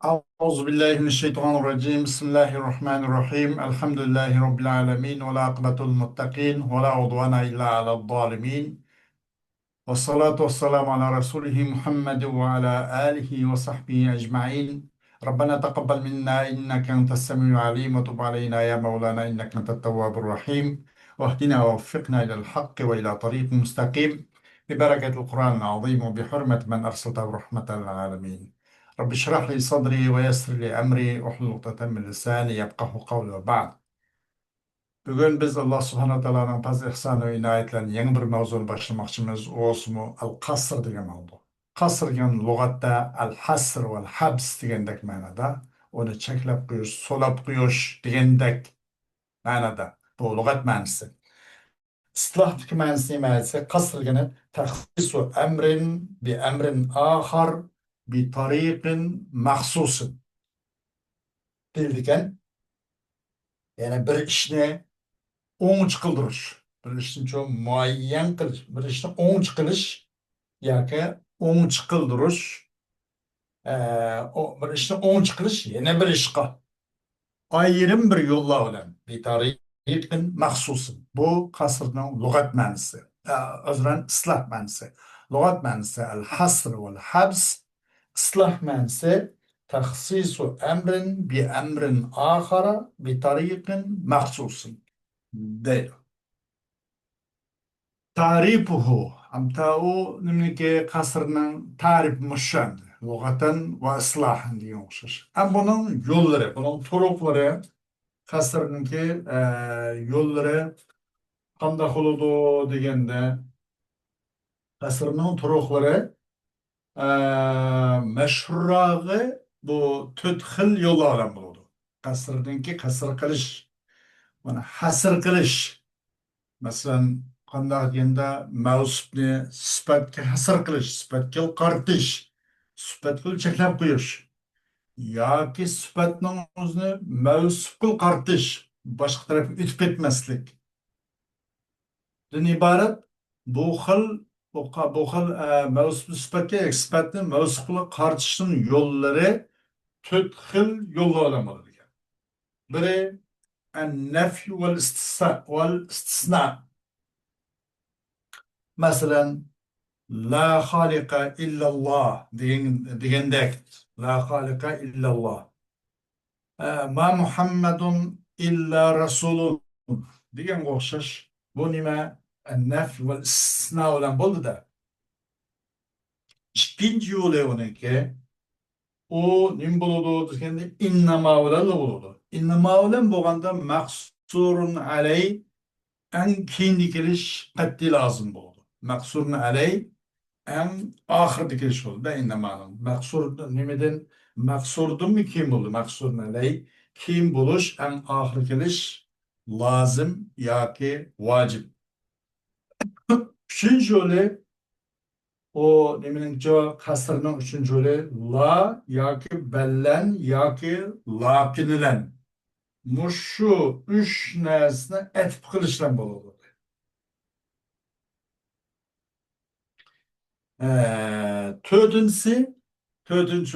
أعوذ بالله من الشيطان الرجيم بسم الله الرحمن الرحيم الحمد لله رب العالمين والعاقبة للمتقين ولا عدوان إلا على الظالمين والصلاة والسلام على رسوله محمد وعلى آله وصحبه أجمعين. ربنا تقبل منا إنك أنت السميع العليم وتب علينا يا مولانا إنك أنت التواب الرحيم واهدنا ووفقنا إلى الحق وإلى طريق مستقيم ببركة القرآن العظيم وبحرمة من أرسلته رحمة للعالمين. رب اشرح لي صدري ويسر لي أمري واحلل عقدة من لساني يفقه قولي وبعد. Bugün biz Allah subhanahu wa ta'ala'nın fazl ihsanı ve inayetlerini yeni bir mavzunu başlamakçımız olsun al-kasr degan mavzu. Kasr degan lug'atda al-hasr vel habs degandek ma'noda, onu cheklab qo'yish, so'lab qo'yish degandek ma'noda. Bu lug'at ma'nosi. Istilohdagi ma'nosi nima desa, qasr degani taxsisu amrin bi amrin axar bi tariqin maxsusin. Deyilgan, ya'ni bir ishni o'nch qildirish, bir ishni muayyan qilish, bir ishni o'nch qilish yoki o'nch qildirish, bir ishni o'nch qilish yana bir ishqa ayrim bir yo'llar bilan bitariqin maxsusin. Bu qasrning lug'at ma'nosi, o'zidan isloh ma'nosi. Lug'at ma'nosi al hasr val habs, isloh ma'nosi taxsisu amrin bi amrin axara bi tariqin maxsusin deydi. Tarifuhu amtau nimniki qasrning tarif mushan lug'atan va islohan degan o'xshash. Buning yo'llari, buning turuqlari, qasrninki yo'llari qanday bo'ladi deganda, qasrning turuqlari mashhurrog'i bu 4 xil yo'llar bilan bo'ladi. Qasrninki qasr qilish, mana hasr qilish. Masalan, qanday deganda mavsufni sifatga hasr qilish, sifatga qaratish, sifatga cheklab qo'yish yoki sifatning o'zini mavsufga qaratish, boshqa tarafga o'tib ketmaslik. Bundan iborat bu xil mavsufni sifatga, sifatni mavsufga qaratishning yo'llari 4 xil yo'llar bilan bo'ladi. Biri an-nafy vel istisna. Masalan, la xalika illalloh degandek, la xalika illalloh. Ma Muhammadun illa rasulun degan o'xshash. Bu nima? An-nafy vel istisna bilan bo'ldi-da. Ikkinchi yo'li uniki, u nim bo'ladi deganda innama bilan bo'ladi. Innama bilan bo'lganda maqsurun alay en keyingi kelish qat'iy lozim bo'ladi. Maqsurun alay en ahirda kelish bo'ldi. Innama'nın maqsurda nimadan maqsurdimi kim bo'ldi? Maqsurun alay kim bo'lish en ahir kelish lozim yoki vojib. Üçüncü yo'li, o nimaning qasrning üçüncü yo'li la yoki ballan yoki lakinlan. Mushu 3 narsani atf qilishdan bo'ladi. To'rtinchi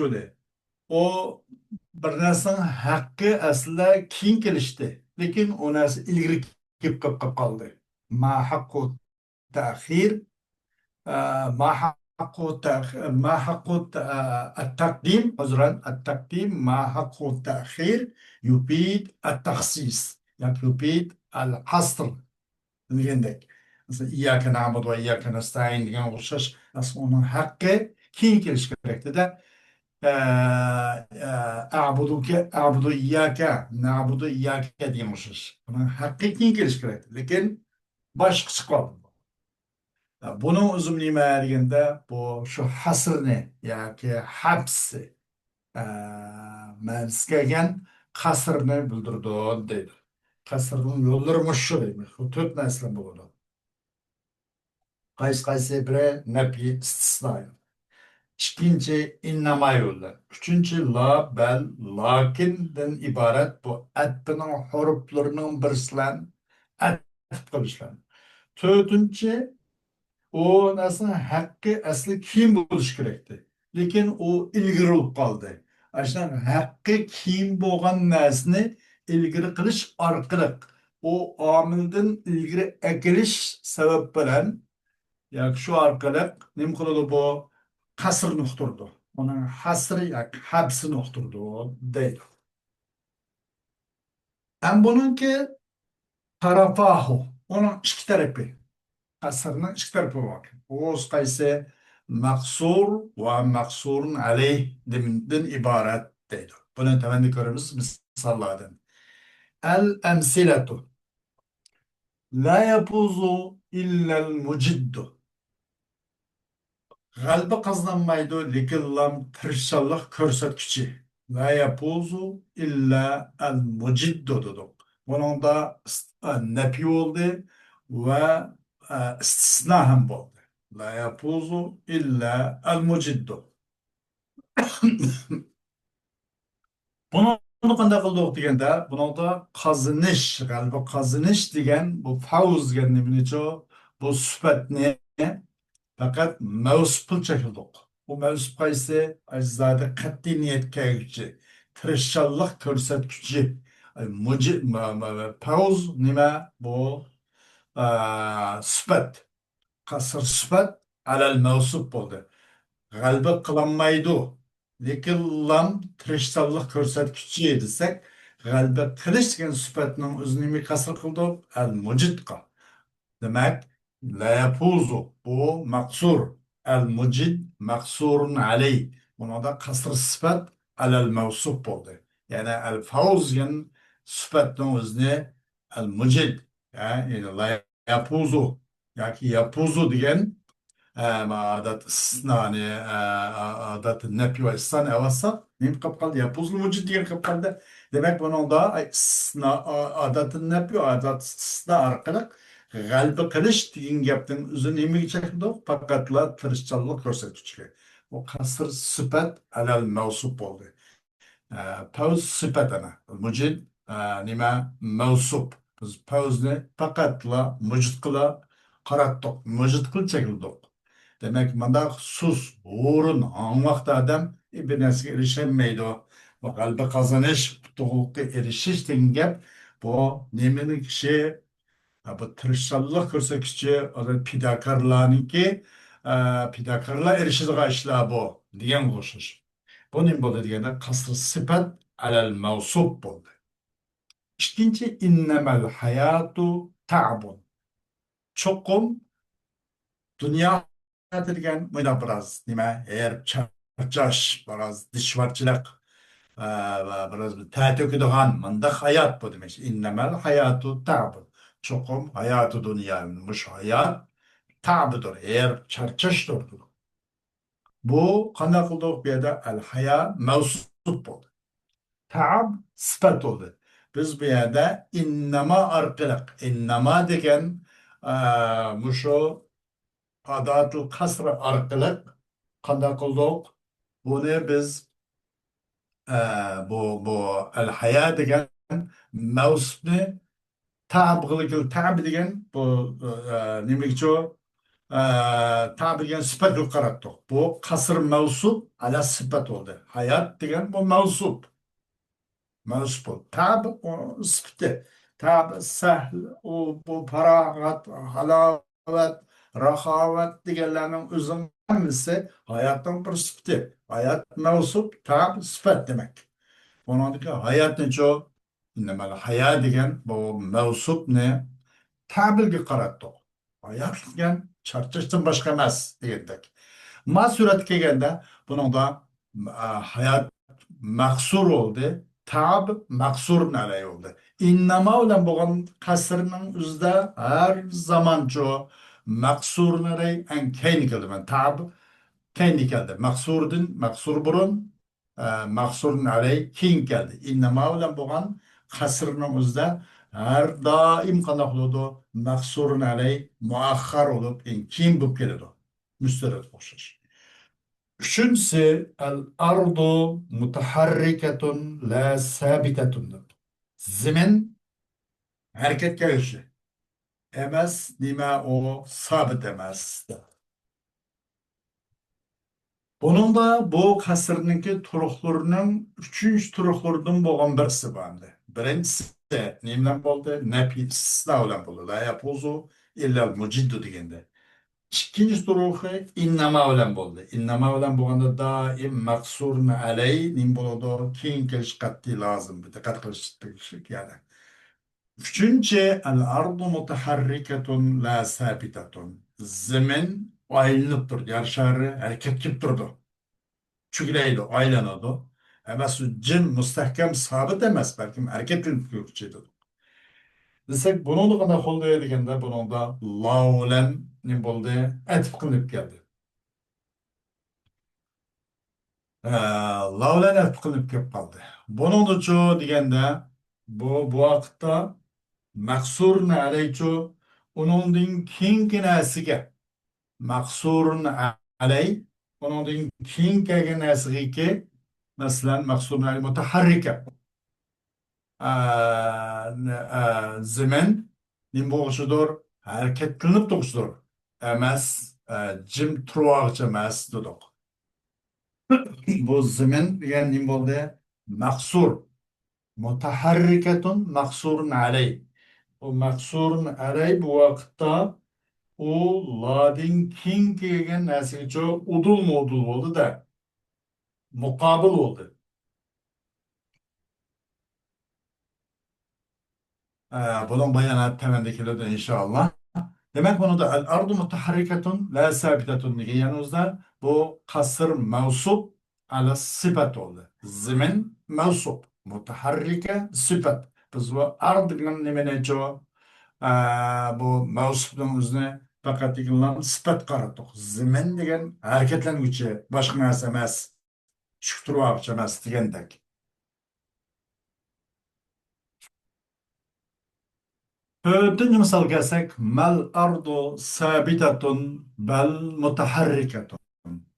yo'li, o bir narsaning haqqi aslida keyin kelishdi, lekin o narsa ilgari kelib qoldi. Ma haqqu ta'khir, ما حق التقديم عذرا التقديم ما حق التأخير يفيد التخصيص يعني يفيد الحصر degandek. Mesela İyyâke na'budu ve İyyâke nestaîn degan o'xshash, aslında onun haqqi keyin kelish kerak de a'budu iyyâke na'budu iyyâke degan o'xshash. Uning haqqi keyin kelish kerak, lekin boshqasi qoldi. Bunun o'zim nima deganda, bu shu hasrni yoki habsi ma'nosi kelgan qasrni bildirdi deydi. Qasrning yo'llari shu deymiz. Bu 4 narsa bo'ladi. Qaysi biri nafi istisno. İkinci innama yo'llar. Üçüncü la bel lakindan iborat bu atbining huruflarining birisidan atf qilishlar. To'rtinchi, o narsaning haqqi asli keyin bo'lishi kerakdi, lekin u ilgari bo'lib qoldi. Aşağı hakkı kim boğan nesni ilgili kılış arkalık. O amilden ilgili ekiliş sebep bilen yak şu arkalık nim kılıdı bu kasır nokturdu. Onun hasrı yak hapsi nokturdu o değil. Hem bununki tarafahu. Onun iki tarafı. Kasırının iki tarafı var. O kayse maksur ve maksurun aleyh deminden ibaret değil. Bunu temenni görürüz misallardan. El emsiletu. La yapuzu illel muciddu. G'alba qazanmaydi, lekin lam tirishchanlik ko'rsatkichi. La yapuzu illa al mujiddu dedik. Buningda nafiy bo'ldi va istisno ham bo'ldi. La yapuzu illa al mujiddu. Buni qanday qildik deganda, buningda qazinish, g'alba qazinish degan bu favz degan nimacha bu sifatni fakat mevsupul çekildik. Bu mevsup kaysi eczade kat'i niyet kayıcı, tirişçallık körsetkici, pauz nime bu sıfat, kasır sıfat alel mevsup oldu. Galbe kılanmaydı. Lekin lam tirişçallık körsetkici desek, galbe tiriş degan sıfatının özünü kasır kıldık, el mucidka. Demek la yapuzu bu maksur. El mucid maksurun aleyh. Buna da kasr sıfat alel mevsup oldu. Yani el favuz yani sıfatın özne el mucid. Yani la yapuzu. Yani yapuzu diyen adat istisnani adat nefi ve istisna evasa neyim kapkaldı yapuzlu mucid diyen kapkaldı. Demek bunun da istisna adat nefi adat istisna arkalık g'alba qilish degan gapning o'zi nimaga chaqdi faqatla tirishchanlik ko'rsatuvchiga u qasr sifat alal mavsuf bo'ldi. Pavz sifat ana mujid nima mavsuf biz pavzni faqatla mujid qila qaratdik mujid qil chekildik. Demek mandaq sus o'rin vaqtda odam bir narsaga erisholmaydi. Bu g'alaba qozonish to'g'rilikka erishish degan gap bu nimani kishi bu tirishchanlik ko'rsatkichi fidokorlarniki fidokorlar erishadigan ishlar bu degan o'xshash. Bu nima bo'ldi deganda qasr sifat alal mavsuf bo'ldi. Ikkinchi innamal hayatu ta'bun. Cho'qim dunyo hayoti degan bunda biroz nima charchash, biroz dishvarchilik va biroz ter to'kadigan mundaq hayot bu demak. Innamal hayatu ta'bun. Çokum hayatı dünyanmış hayat tabidir. Eğer çarçıştır. Bu kana kıldık bir yerde el haya mevsup oldu. Taab sıfat oldu. Biz bir yerde innama arkalık. İnnama degen muşo adatul kasra arkalık kana kıldık. Bunu biz bu el haya degen mevsupni taab kılıkıl taab degen bu nimek o tabi degan sifatga qaratdik. Bu qasr mavsub ala sifat oldu. Hayat degan bu mavsub. Mavsub oldu. Tabi o sifati. Tabi sahl, o bu farag'at, halovat, raxovat deganlarning o'zini hammasi hayotning bir sifati. Hayat mavsub, tabi sifat demek. Buningdagi hayotni cho nima hayot degan bu mavsub ne? Tabilga qaratdik. Hayat degan charchashdan boshqa emas degandek. Ma surat kelganda buningda hayot maqsur bo'ldi, tab maqsur nalay bo'ldi. Innama bilan bo'lgan qasrning o'zida har zamoncho maqsur nalay an keyin keldi. Tab keyin keldi. Maqsur burun maqsurun alay keyin keldi. Innama bilan bo'lgan qasrning o'zida her daim qanday qiladi maqsurun alay muaxxar bo'lib keyin bo'lib keladi mustarat o'xshash. Uchinchisi al ardu mutaharrikatun la sabitatun. Zemin harakatga o'tishi emas, nima o sabit emas. Bunun da bu kasırınınki turuqlarının üçüncü turuqlarından boğan birisi vardı. Birincisi neyden oldu? Nefi istisna olan buldu. La yapuzu illal muciddu degende. İkinci turuqu innama olan buldu. İnnama olan boğanda daim maksurun aley nim buludu. Kin keliş katli lazım. Bir dikkat kılıç yani. Üçüncü el ardu mutaharriketun la sabitatun. Zemin ayrılıp durdu. Yarşarı hareket edip durdu. Çüküleydi, aylanады. Ama şu cim müstehkem sabit emez. Belki hareket edip görüçeydi. Desek bunun da kadar kol degende bunun da laulen ne boldu? Etip kılıp geldi. Laulen etip kılıp gelip kaldı. Bunun da çoğu degende bu vakitte maksur ne aleyço onun din kinkinesiga maksurun aley onun din kinkinesiga ki mesela maksurun aley mutaharrike zemin nimboğuşudur, hareketlenip doğuşudur. Emes, jim truağıç emes dedik. Bu zemin diyen nimboldu maksur, mutaharriketun maksurun aley. O maksurun aley bu vakitte o ladin king degen nesli çok udul mu udul oldu da mukabil oldu. Bunun bayanat temendekileri inşallah. Demek bunu da el ardu mutaharrikatun la sabitatun diye yanımızda bu kasır mevsup ala sıfat oldu. Zemin mevsup. Mutaharrike sıfat. Biz bu ard diyen nemene çoğu bu mevsupun üzerine fakat dikilen sıfat karattık. Zemin degen hareketlengiçi başka narsa emas. Şükür var emas degandek. Dördüncü misal gelsek mel ardu sabitatun bel mutaharrikatun.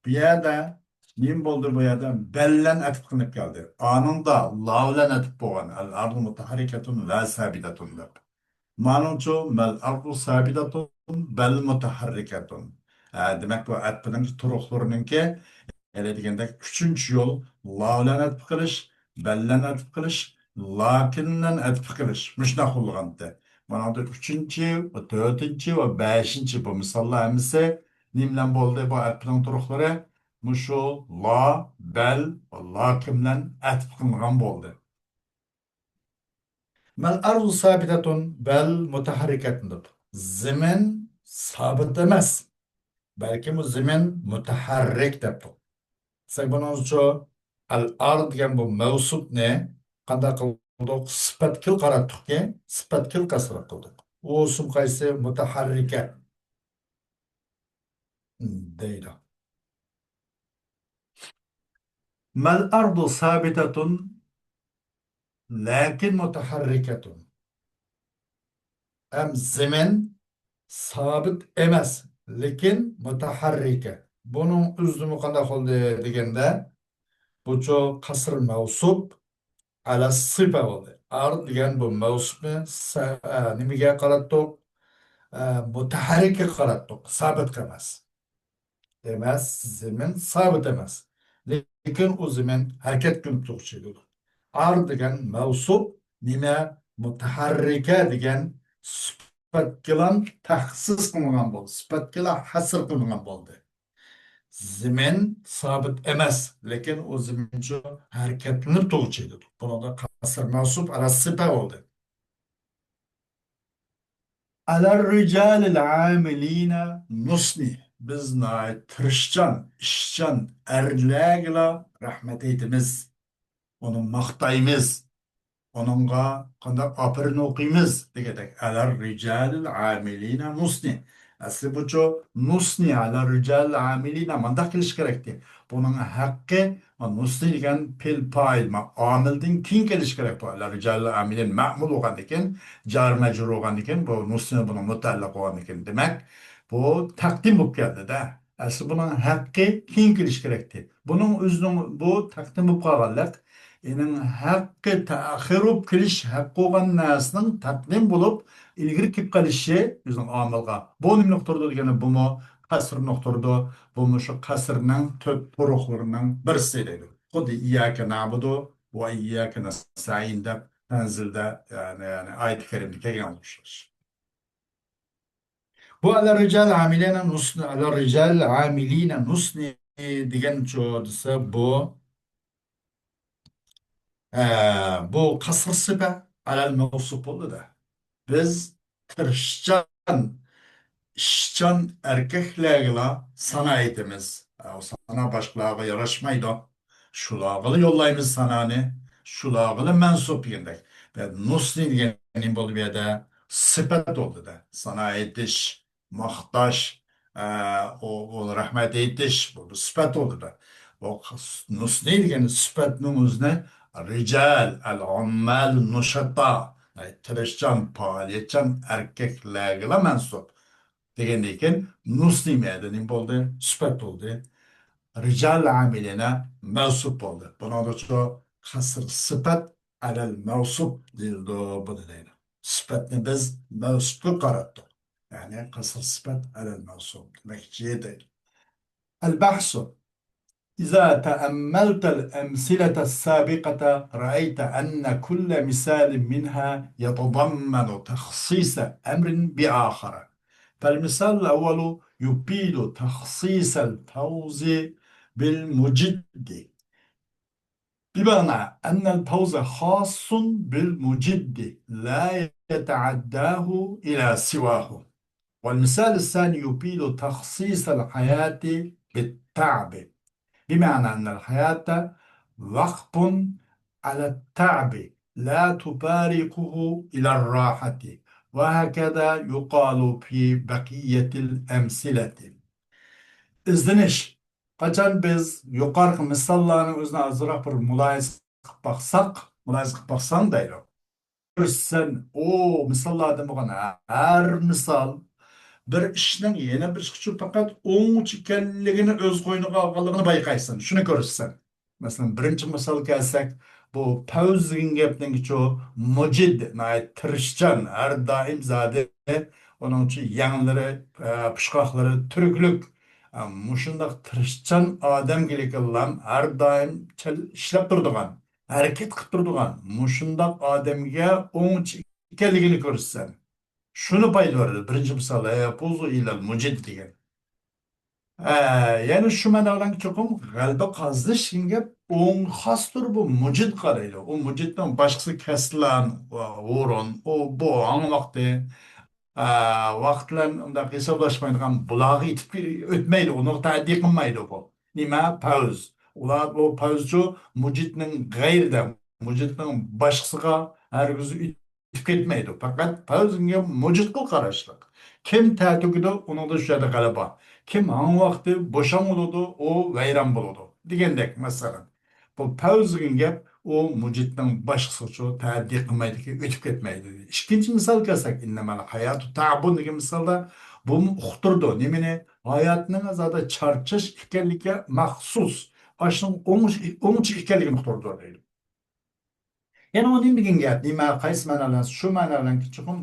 Bir yerde neyim boldur bu yerde bellen atıp kınıp geldi. Anında lavlen atıp boğan. El ardu mutaharrikatun la sabitatun dep. Manuncu mel ardu sabitatun bel mutaharrikatun. Demek bu atpının turuqlarınınki hele degende üçüncü yol lavlen atıp kılış, bellen atıp kılış, lakinnen atıp kılış. Müşna kullandı. Bana da üçüncü, dördüncü ve beşinci bu misallar hemisi nimlen boldu bu atpının turuqları muşu, la, bel, lakinnen atıp kılgan boldu. Mel arzu sabitatun bel mutaharrikatun. Zemin sabit emas. Belki bu zemin mutaharrik depti. Bunun al ard degan bu mavsub ne? Qanday qildik? Sifatkil qaratdikki, sifatkil kasra qildik. U sum qaysi mutaharrika deydi. Mal ardu sabitatun lakin mutaharrikatun. Am zemin sabit emas, lekin mutaharrika. Bunun üzümü qanday qildi deganda, bu qasr mavsub ala sıfa oldu. Ard degan bu mavsubni nimaga qaratdik? Mutaharrikka qaratdik, sabit emas. Emas, zemin sabit emas. Lekin u zemin harakat qilib turibdi. Ard degan mavsub nima mutaharrika degan sifat bilan taxsis qilingan bo'ldi. Sifat bilan hasr qilingan bo'ldi. Zemin sabit emas, lekin o zemin şu hareketlenip turibdi. Buna da qasr mavsub ala sifa oldu. Alar ricalil amilina nusni. Biz tirishchan, ishchan erlarga rahmat aytamiz. Onu maqtaymiz. Onunla qanday apirini o'qiymiz degandek. Alar rijalil amilina nusni. Asli bu nusni alar rijalil amilina mandaq qilish kerakdi. Bunun haqqi nusni degan pil fa'il ma amildan keyin kelish kerak bu. Alar rijalil amilin ma'mul bo'lgandan keyin jar majrur bo'lgandan keyin bu nusni buni mutallaq bo'lgandan keyin demak bu taqdim bo'lib keldida. Asli bunun haqqi keyin kelish kerakdi. Bunun o'zining bu taqdim bo'lib qolganlik Enin hakkı tahirup kiliş hakkı olan nasının takdim bulup ilgiri kip kalishi bizim amilga. Bu nimlik turdu degani bu mu? qasr nuqturdu. Bu şu qasrning to'rt turuqlarining birisi deydi. Xuddi iyyaka na'budu va iyyaka nasta'in deb tanzilda yani ayet-i kerimde kelgan o'xshash. Bu ala rical amilina nusni ala rical amilina nusni degan desa bu qasr sifa alal mavsuf bo'ldi da. Biz tirishchan işçan erkeklerle sana etimiz. O sana başkalarına yaraşmaydı. Şulağılı yollayımız sana ne? Şulağılı mensup yindek. Ve nusni diyenin bol bir de sıfat oldu da. Sana etiş, muhtaç, o rahmet etiş, bu sıfat oldu da. O nusni diyenin sıfatının üzerine rical, el-ummal, nuşata, çalışcan, faaliyetçan erkeklerle mensup. Degendeyken nusni me'denin bo'ldi, sifat bo'ldi. Rijal amiline mevsup bo'ldi. Buna da çoğu kasır sifat alel mevsup deyildi bu deydi. Sifatni biz mevsupga qaratdik. Yani kasır sifat alel mevsup demekçi değil. El bahsu إذا تأملت الأمثلة السابقة رأيت أن كل مثال منها يتضمن تخصيص أمر بآخر. فالمثال الأول يفيد تخصيص الفوز بالمجد، بمعنى أن الفوز خاص بالمجد لا يتعداه إلى سواه. والمثال الثاني يفيد تخصيص الحياة بالتعب، بمعنى أن الحياة وقف على التعب لا تفارقه إلى الراحة. وهكذا يقال في بقية الأمثلة. İzdeniş. Kaçan biz yukarı misalların özüne azırak bir mülayiz baksak, mülayiz baksan da sen o misallardan bana her misal bir işning yana bir ish uchun faqat o'ng ekanligini o'z qo'yniga olganligini bayqaysan, shuni ko'rsan. Masalan, birinchi misol kelsak, bu pavz degan gapning ichi mujid, tirishchan, har doim zodi uning uchun yanglari, pishqoqlari turuklik. Mushundaq tirishchan odamgiliklar har doim ishlab turadigan, harakat qilib turadigan, mushundaq odamga o'ng ekanligini ko'rsan. Şunu paylardı. Birinci misal yapuzu ilal mucid diye. Ee, Yani şu menalan çokum galiba kazdı şimdi on hastır bu mucid karayla. O mucidden başkası kesilen vurun. O bu an vakti vaqtlan unda hesaplaşmaydigan bulağı itip ötmeydi. Onu taddiq qilmaydi bu. Nima? Pavz. Ular bu pavzcu mucidning gayrida, mucidning boshqasiga hargiz itip ketmaydi. Faqat pavzga mucid qil qarashliq. Kim ta'tugida unida shu yerda g'alaba. Kim han vaqti bo'sham bo'ladi, o vayron bo'ladi. Degandek masalan. Bu pavz degan gap o mucitning boshqasiga taddiq qilmaydiki, o'tib ketmaydi. Ikkinchi misol kelsak, innamal hayatu ta'bun degan misolda bu uqtirdi. Nimani? Hayotning azada charchash ekanligiga maxsus, ashning o'ngchi ekanligini uqtirdi deydi. Yana o degan gap, nima qaysi ma'nolar? Shu ma'nolarni chiqim,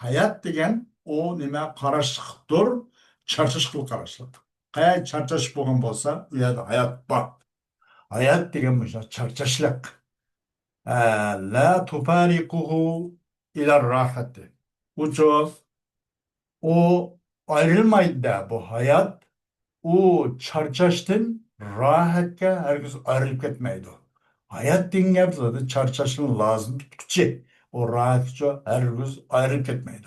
hayot degan o nima qarashliqdir, charchash qilib qarashliq. Qay charchash bo'lgan bo'lsa, u yerda hayot bor. Hayat degan bo'lsa charchashliq. La tufarikuhu ila rahati. Ucu o ayrılmaydı da bu hayat o çarçaştın rahatga herkes ayrılıp ketmeydi. Hayat dinleyip zaten çarçaşın lazım tutkuçu. O rahatça herkes ayrılıp ketmeydi.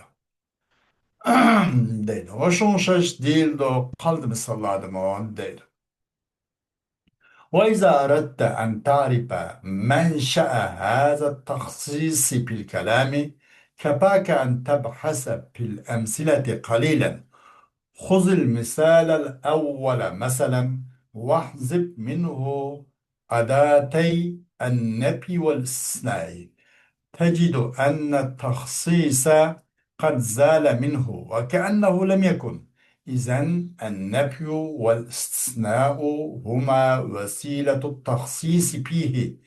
Deydi. Hoşun şaş değildi o kaldı misalladı mı on deydi. وإذا أردت أن تعرف منشأ هذا التخصيص في الكلام كفاك أن تبحث في الأمثلة قليلا. خذ المثال الأول مثلا واحذف منه أداتي النفي والاستثناء، تجد أن التخصيص قد زال منه وكأنه لم يكن. إذن النفي والاستثناء هما وسيلة التخصيص فيه،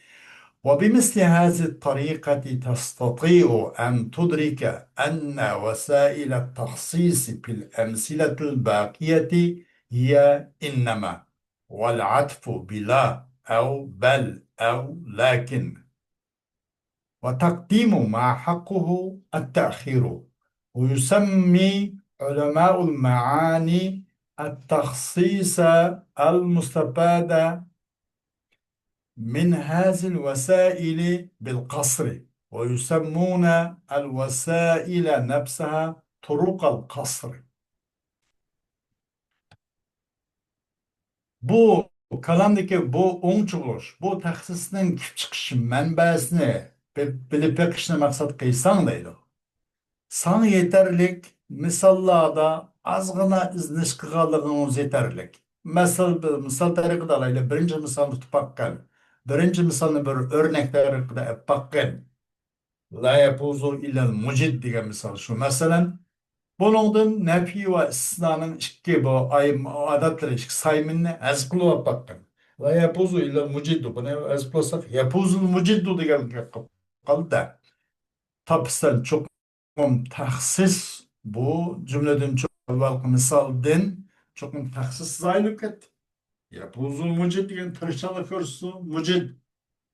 وبمثل هذه الطريقة تستطيع أن تدرك أن وسائل التخصيص في الأمثلة الباقية هي إنما، والعطف بلا أو بل أو لكن، وتقديم ما حقه التأخير. ويسمي علماء المعاني التخصيص المستفاد من هذه الوسائل بالقصر، ويسمون الوسائل نفسها طرق القصر. Bu kalamdaki bu oңчулуш, bu taxsisning kelib chiqish manbasini bilib beqishni maqsad qilsang deydi. Sana yeterlik misallarda azgına iznish qilganligimiz yeterlik. Misal tariqida alayli, birinchi misolni tutib baqqan. Birinchi misolni bir o'rnak tariqida olib baqqan. La yapuzu illal mujid degan misol shu. Masalan, buningdan nafiy va istisnoning ikki bu odatlari ikki sayminni hazb qilib olib baqqan. La yapuzu illal mujiddu. Buni hazb qilsak, yapuzul mujiddu degan gap qoldi. Tapıstan çok tahsis bu cümleden çok misalden çok tahsis zaylık et. Yapuzul mucid degan tirikchilik ko'rsatdi. Mucid.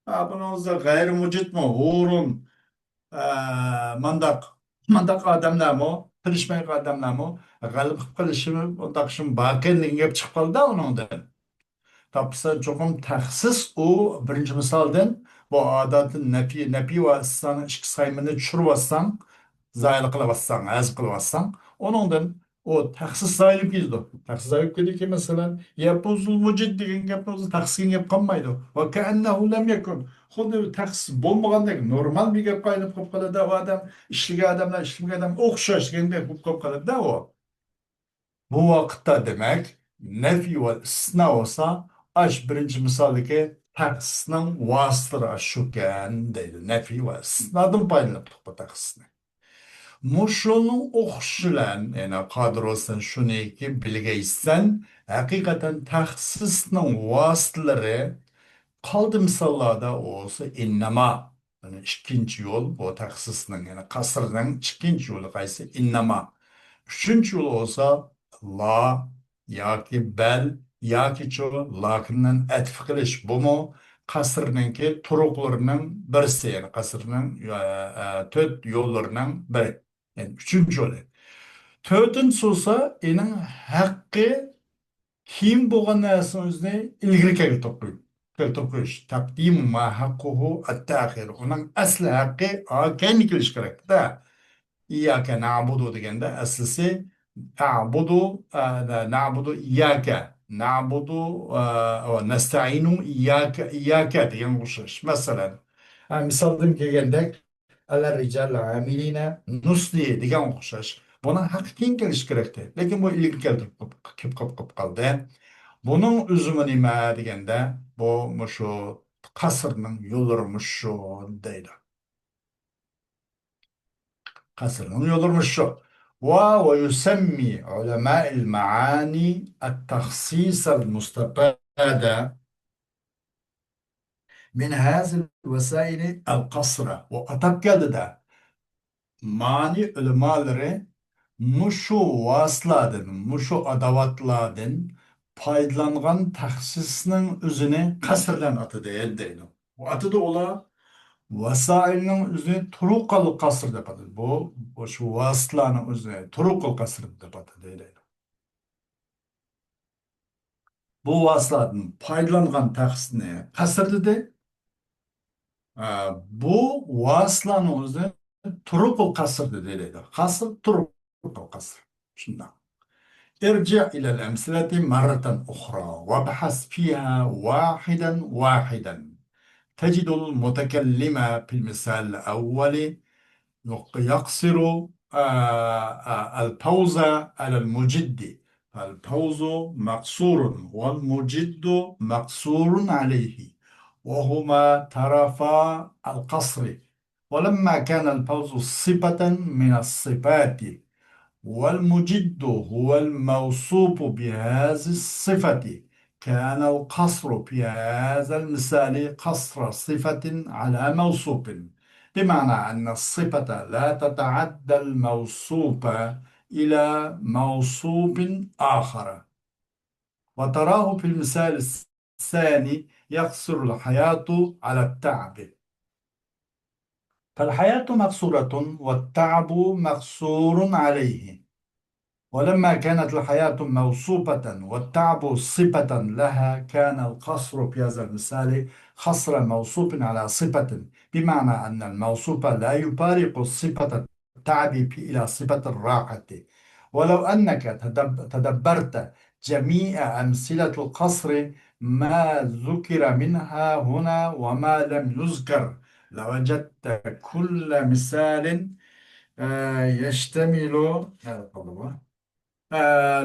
Ha, buningizda g'ayri mucid mi? O'rin mandaq mandaq odamlarmi? Tirishmaydigan odamlarmi? G'alib qilishimi, undaq shim bor ekanligiga gap chiqib qoldi uningdan. Tapsa çokum tahsis o birinci misalden bu adatın nefi ve istisnanın iki sayımını düşürüvazsan, zaylı kılavazsan, az kılavazsan, onundan o tahsis zayılıp gidiyor. Tahsis zayılıp gidiyor ki mesela yapuzul mucid degan gapni tahsisini yapqanmaydı. Ve keennehu lem yekun. Xuddi tahsis bo'lmagandek normal bir gap qayılıp qolib qoladi. O adam ishlagan odamlar ishlamagan odam o'xshash degandek bo'lib qolib qoladi o. Bu vaqtda demek nefi ve istisna olsa aş birinci misaldaki taksisinin vasıtları aşuken deydi. Nefi ve istisnadan paylanıp bu taksisini. Muşunun oxşulan yani kadrosun şunu ki bilgeysen hakikaten taksisinin vasıtları kaldı misallarda olsa innama yani ikinci yol bu taksisinin yani kasrının ikinci yolu kaysa innama. Üçüncü yol olsa la yoki bel yoki chu lakindan atf qilish bumu qasrninki turuqlarining birisi yani qasrning to'rt yo'llarining biri yani uchinchi yo'li to'rtinchisi bo'lsa ening haqqi kiyim bo'lgan narsani o'zini ilgari keltirib qo'yish taqdim ma haqquhu at-ta'khir uning asli haqqi keyin kelish kerakda. İyyâke na'budu degende aslisi na'budu iyyâke na'budu ve nesta'inu iyyâke degan o'xshash. Masalan, misaldan kelgandek alar rijal amilina nusli degan o'xshash. Buni haqiqiy kelish kerakdi. Lekin bu ilk keltirib qolib qoldi. Buning uzumi nima deganda bu shu qasrning yo'llari shu deydi. قصر يضرب الشغل ويسمي علماء المعاني التخصيص المستفاد من هذه الوسائل القصر وأتأكد ده mani علماءları muşu vasıladın, muşu adavatladın paydalangan taksisinin özüne kasırlan adı değil deydi. Bu adı da ola vasailning o'zini turuqal qasr deb atadi. Bu shu vasitlarning o'zini turuqal qasr deb atadi. Bu vasitlardan foydalangan taxsisni qasr dedi. Bu vasitlarning o'zini turuqal qasr deydi. Qasr turuqal qasr. Shunday. ارجع إلى الأمثلة مرة أخرى وابحث فيها واحدا تجد المتكلم في المثال الأول يقصر الفوز على المجد فالفوز مقصور والمجد مقصور عليه وهما طرفا القصر ولما كان الفوز صفة من الصفات والمجد هو الموصوف بهذه الصفة كان القصر في هذا المثال قصر صفة على موصوف، بمعنى أن الصفة لا تتعدى الموصوف إلى موصوف آخر. وتراه في المثال الثاني يقصر الحياة على التعب. فالحياة مقصورة والتعب مقصور عليه. ولما كانت الحياة موصوفة والتعب صفة لها، كان القصر في هذا المثال حصر موصوف على صفة، بمعنى أن الموصوف لا يفارق صفة التعب إلى صفة الراحة. ولو أنك تدبرت جميع أمثلة القصر، ما ذكر منها هنا وما لم يذكر، لوجدت كل مثال يشتمل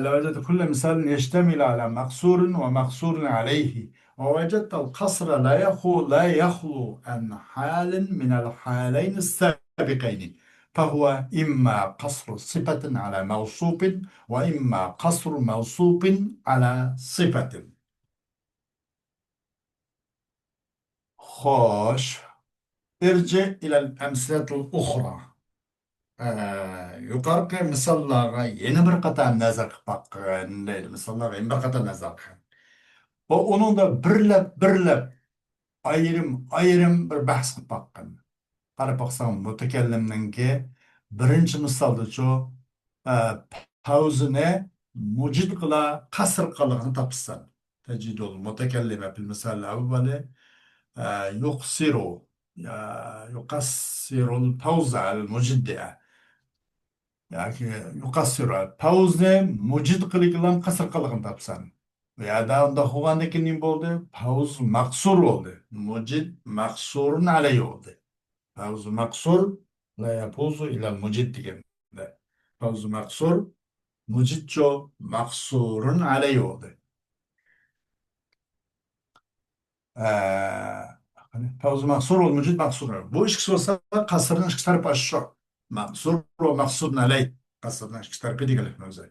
لوجدت كل مثال يشتمل على مقصور ومقصور عليه. ووجدت القصر لا يخلو عن حال من الحالين السابقين، فهو إما قصر صفة على موصوف، وإما قصر موصوف على صفة. خوش، ارجع إلى الأمثلة الأخرى. yuqorqi misollarga yana bir qator nazar qilib boqqin deydi. Misollarga yana bir qator nazar qilgan. Onun da birlab ayrim bir bahs qilib boqqin. Qarab boqsam mutakallimninki birinchi misoldachu pavzini mujid qila qasr qilig'ini topsan. Tajidul mutakallima fil misal al-awwali yuqsiru yuqassiru al-pawza al-mujiddi'a. Yani yuqassiru pavzni mujid qilig'idan qasr qilig'ini topsan. Bu yerda unda qilgandan keyin nima bo'ldi? Pavz maqsur bo'ldi. Mujid maqsurun alayhi bo'ldi. Pavz maqsur la yapuzu ila mujid deganda. Pavz maqsur mujidcho maqsurun alayhi bo'ldi. Pavz maqsur va mujid maqsur. Bu ikki bo'lsa qasrning ikki tarafi shu. Maqsur va maqsurun alayhi. Qasrning ikki tarafi deganlikni o'zi.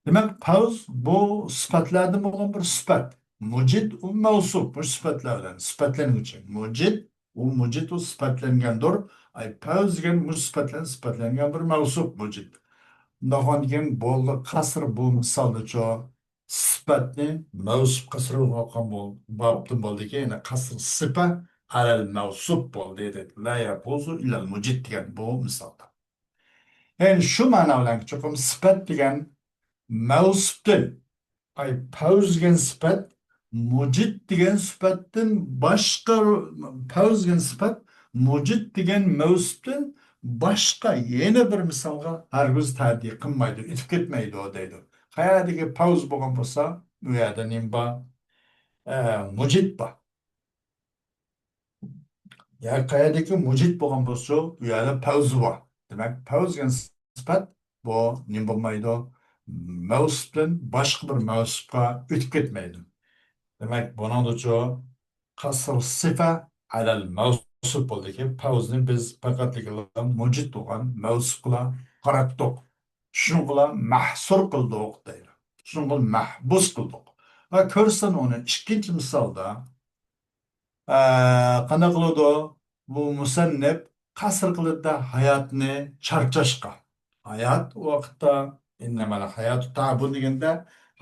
Demek pavz bu sıfatlardan olan bir sıfat. Mucid u mevsup bu sıfatlardan. Sıfatlanıcı. Mucid u sıfatlangandır. Ay pavz degan bu sıfatlangan bir mevsup mucid. Bundan degan bo'ldi qasr bu misolda cho sifatni mevsup qasr olgan babdan bo'ldi ki yine qasr sifa alal mevsup bo'ldi dedi. La yapuzu illal mucid degan bu misolda. Yani şu ma'no bilan cho'qim sifat degan mavsufdan ay pavz degan sifat mujid degan sifatdan boshqa pavz degan sifat mujid degan mavsufdan boshqa yana bir misolga hargiz ta'dil qilmaydi, o'tib ketmaydi o deydi. Qayerdagi pavz bo'lgan bo'lsa, u yerda nima bor? Mujid bor. Ya qayerdagi mujid bo'lgan bo'lsa, u yerda pavz bor. Demak, pavz degan sifat bu nima bo'lmaydi? Mavsufdan boshqa bir mavsufga o'tib ketmaydi. Demak, buningcha qasr sifa alal mavsuf bo'ldiki, pavzni biz faqatligina mujid bo'lgan mavsufga qaratdik. Shuni bilan mahsur qildik deydi. Shuni bilan mahbus qildik. Va ko'rsin uni ikkinchi misolda qanday qiladi bu musannif qasr qiladi hayotni charchashqa. Hayot vaqtda innamal hayatu ta'bun deganda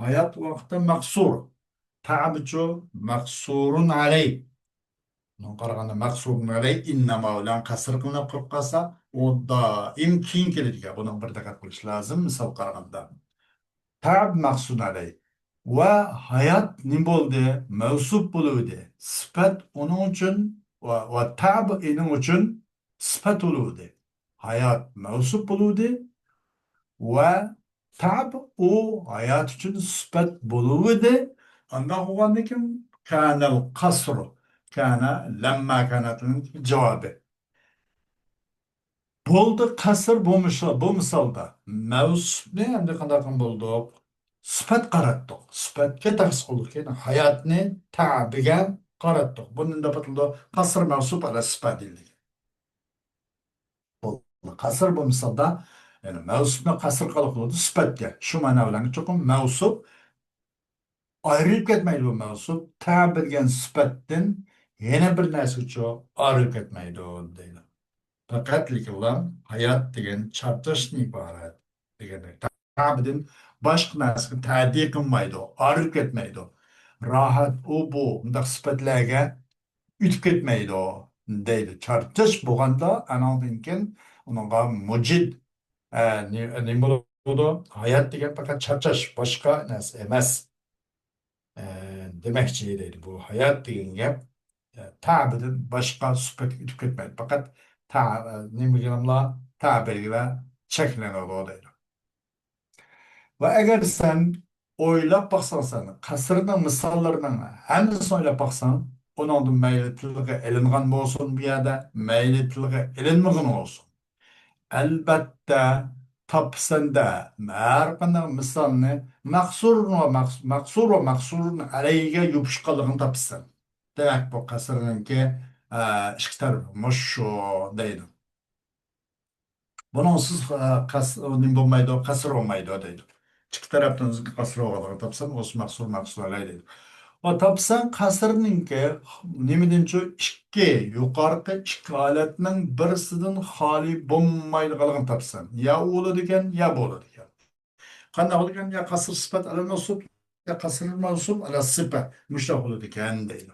hayot vaqtda maqsur. Ta'bichu maqsurun alayh. Bunga qaraganda maqsurun alayh innama bilan qasr qilinib qolib qolsa, u doim keyin keladigan. Buni bir diqqat qilish lozim misol qaraganda. Ta'b maqsurun alayh. Va hayot nima bo'ldi? Mavsuf bo'luvdi. Sifat uning uchun va ta'b uning uchun sifat bo'luvdi. Hayot mavsuf bo'luvdi va ta'b u hayot uchun sifat bo'luvdi. Ondan bo'lgandan keyin kanal qasru kana lamma kanatning javobi. Bo'ldi qasr bu misolda mavsufni endi qanday qilib bo'ldi? Sifat qaratdik. Sifatga tafsir qildik. Yani hayotni ta'biga qaratdik. Bundan da batıldı qasr mavsuf ala sifat deyildi. Qasr bu misolda yani mavsufni qasr qilib sifatga. Shu ma'no bilan cho'qim mavsuf ayrılıp ketmeydi bu mevzu. Ta bilgen sıfattin yine bir narsa uçu ayrılıp ketmeydi o deydi. Fakat likilan hayat degen çarpışın ibaret degeni. Tabidin başka narsa tadi kılmaydı o. Ayrılıp ketmeydi o. Rahat o bu. Bundak sıfatlarga ütüp ketmeydi o deydi. Çarpış boğanda anandın ken onunla mucid ne buludu? Hayat degen fakat çarpış başka narsa emas. Demekçiydi bu hayat degan gap ta'bidan boshqa suhbat o'tib ketmaydi faqat nima deganimlar ta'birga cheklanadi deydi va agar sen o'ylab boqsan sen qasrning misollarini hammasini o'ylab boqsang uningdan mayli tilga ilingan bo'lsin bu yerda mayli tilga ilinmagan bo'lsin albatta topsanda har qanday misolni maqsur va maqsurni alayga yopishqanligini topsan. Demak bu qasrninki ikki tarafı mushu deydi. Buningsiz nima bo'lmaydi, qasr bo'lmaydi deydi. Ikki tarafdan qasr bo'lganligini topsan, o'z maqsur alay deydi. Va topsan qasrninki nimadanchu ikki yuqorqi ikki holatning birisidan xoli bo'lmaydiganligini topsan. Ya u bo'ladi ekan, ya bu bo'ladi ekan. Qanday bo'ladi ekan? Ya qasr sifat ala mansub, ya qasr mansub ala sifat. Mushtaq bo'ladi ekan deydi.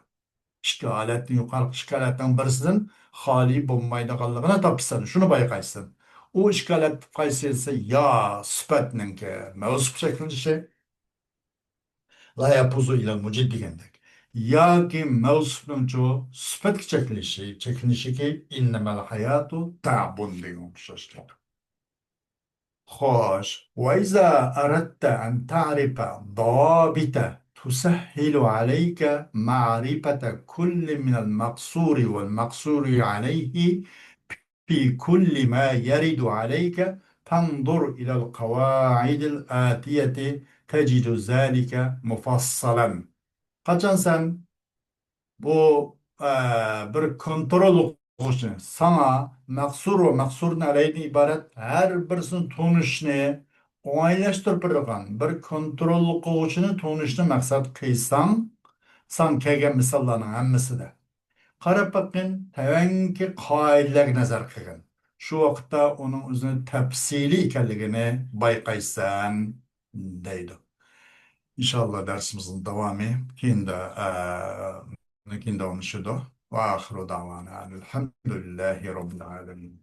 İşte aletin yukarı işgaletten birisinden hali bulmaydiganligini topsan, şunu bayqaysan. O işgalet qaysi ise ya sıfatninki mevzup şeklince la yapuzu ile mucid degandek. Yoki mevzupning sıfat çekilişi ki innemel hayatu ta'bun degan o'xshashlik. خوش وإذا أردت أن تعرف ضوابط تسهل عليك معرفة كل من المقصور والمقصور عليه في كل ما يرد عليك فانظر إلى القواعد الآتية تجد ذلك مفصلا قد sen bu bir kontrol oluşun sana maksur ve maksurun aleyhine ibaret her birisini tunuşni olaylaştırıp bir kontrol oluşunu tunuşni maksat kıysan san kelgen misallarının hammasi de. Qarab bakın tevenki kaideler nazar kılın. Şu vakitte onun üzerine tepsili ikenligini bayqaysan deydi. İnşallah dersimizin devamı kinde onu şudu. Ve ahiru davana. Elhamdülillahi Rabbil alemin.